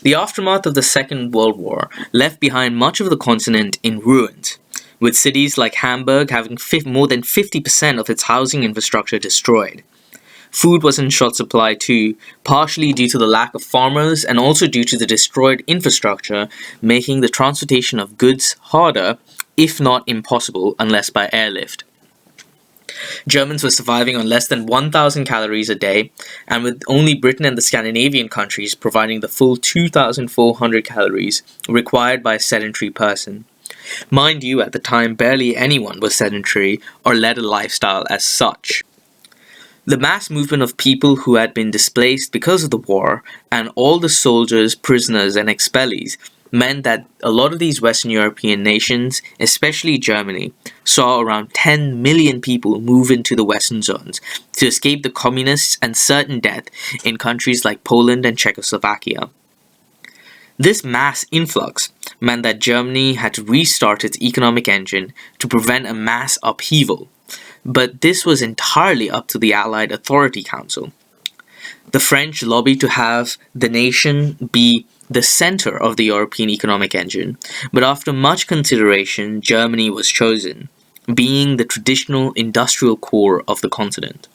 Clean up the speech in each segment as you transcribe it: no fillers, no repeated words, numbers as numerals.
The aftermath of the Second World War left behind much of the continent in ruins, with cities like Hamburg having more than 50% of its housing infrastructure destroyed. Food was in short supply too, partially due to the lack of farmers and also due to the destroyed infrastructure, making the transportation of goods harder, if not impossible, unless by airlift. Germans were surviving on less than 1,000 calories a day, and with only Britain and the Scandinavian countries providing the full 2,400 calories required by a sedentary person. Mind you, at the time, barely anyone was sedentary or led a lifestyle as such. The mass movement of people who had been displaced because of the war, and all the soldiers, prisoners, and expellees, meant that a lot of these Western European nations, especially Germany, saw around 10 million people move into the Western zones to escape the communists and certain death in countries like Poland and Czechoslovakia. This mass influx meant that Germany had to restart its economic engine to prevent a mass upheaval, but this was entirely up to the Allied Authority Council. The French lobbied to have the nation be the center of the European economic engine, but after much consideration, Germany was chosen, being the traditional industrial core of the continent.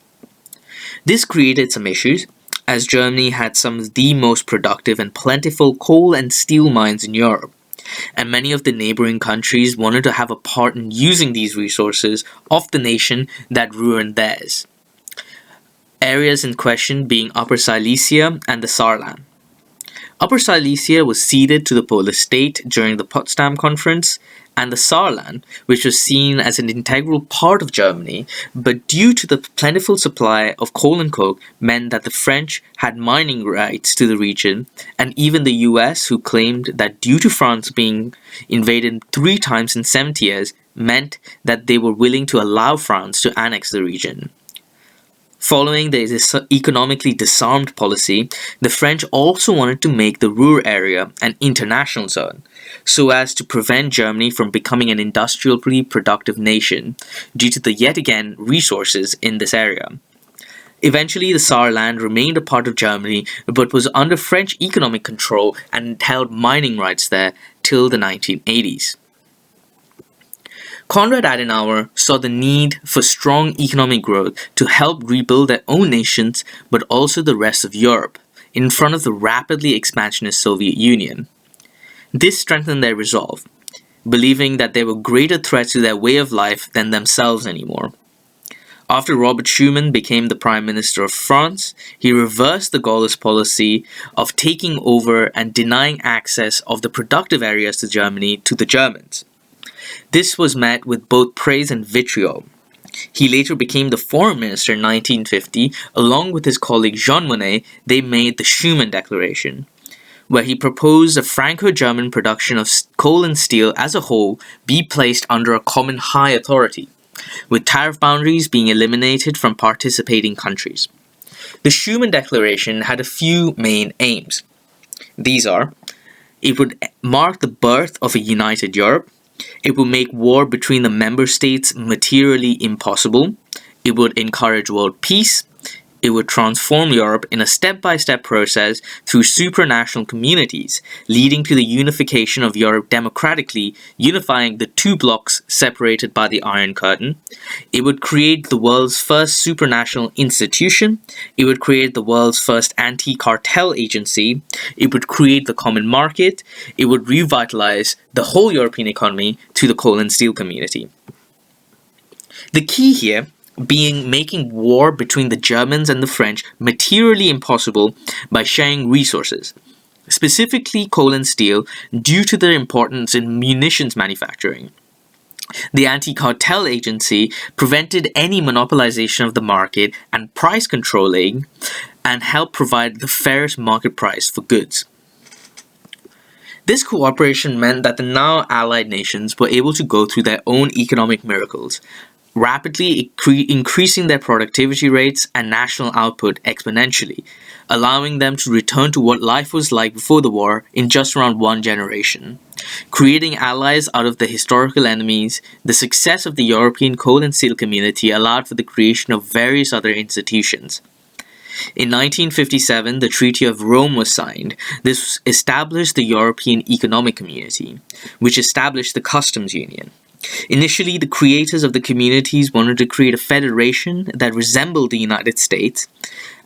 This created some issues, as Germany had some of the most productive and plentiful coal and steel mines in Europe, and many of the neighboring countries wanted to have a part in using these resources of the nation that ruined theirs. Areas in question being Upper Silesia and the Saarland. Upper Silesia was ceded to the Polish state during the Potsdam Conference, and the Saarland, which was seen as an integral part of Germany, but due to the plentiful supply of coal and coke, meant that the French had mining rights to the region, and even the US, who claimed that due to France being invaded 3 times in 70 years, meant that they were willing to allow France to annex the region. Following the economically disarmed policy, the French also wanted to make the Ruhr area an international zone, so as to prevent Germany from becoming an industrially productive nation due to the yet again resources in this area. Eventually, the Saarland remained a part of Germany, but was under French economic control and held mining rights there till the 1980s. Konrad Adenauer saw the need for strong economic growth to help rebuild their own nations, but also the rest of Europe, in front of the rapidly expansionist Soviet Union. This strengthened their resolve, believing that there were greater threats to their way of life than themselves anymore. After Robert Schuman became the Prime Minister of France, he reversed the Gaullist policy of taking over and denying access of the productive areas to Germany to the Germans. This was met with both praise and vitriol. He later became the foreign minister in 1950. Along with his colleague Jean Monnet, they made the Schuman Declaration, where he proposed a Franco-German production of coal and steel as a whole be placed under a common high authority, with tariff boundaries being eliminated from participating countries. The Schuman Declaration had a few main aims. These are: it would mark the birth of a united Europe. It would make war between the member states materially impossible. It would encourage world peace. It would transform Europe in a step-by-step process through supranational communities, leading to the unification of Europe democratically, unifying the 2 blocks separated by the Iron Curtain. It would create the world's first supranational institution. It would create the world's first anti-cartel agency. It would create the common market. It would revitalize the whole European economy to the coal and steel community. The key here being making war between the Germans and the French materially impossible by sharing resources, specifically coal and steel, due to their importance in munitions manufacturing. The anti-cartel agency prevented any monopolization of the market and price controlling, and helped provide the fairest market price for goods. This cooperation meant that the now allied nations were able to go through their own economic miracles, rapidly increasing their productivity rates and national output exponentially, allowing them to return to what life was like before the war in just around 1 generation. Creating allies out of the historical enemies, the success of the European coal and steel community allowed for the creation of various other institutions. In 1957, the Treaty of Rome was signed. This established the European Economic Community, which established the Customs Union. Initially, the creators of the communities wanted to create a federation that resembled the United States,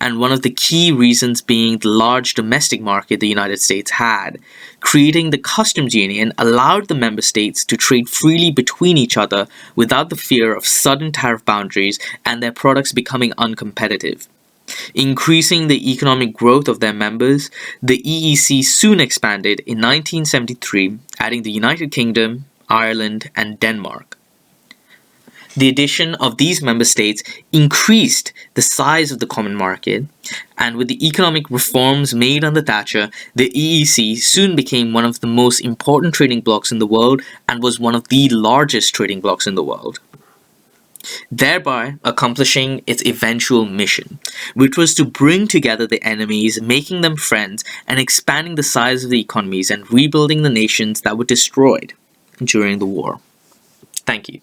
and one of the key reasons being the large domestic market the United States had. Creating the Customs Union allowed the member states to trade freely between each other without the fear of sudden tariff boundaries and their products becoming uncompetitive. Increasing the economic growth of their members, the EEC soon expanded in 1973, adding the United Kingdom, Ireland, and Denmark. The addition of these member states increased the size of the common market, and with the economic reforms made under Thatcher, the EEC soon became one of the most important trading blocs in the world and was one of the largest trading blocs in the world, thereby accomplishing its eventual mission, which was to bring together the enemies, making them friends, and expanding the size of the economies and rebuilding the nations that were destroyed during the war. Thank you.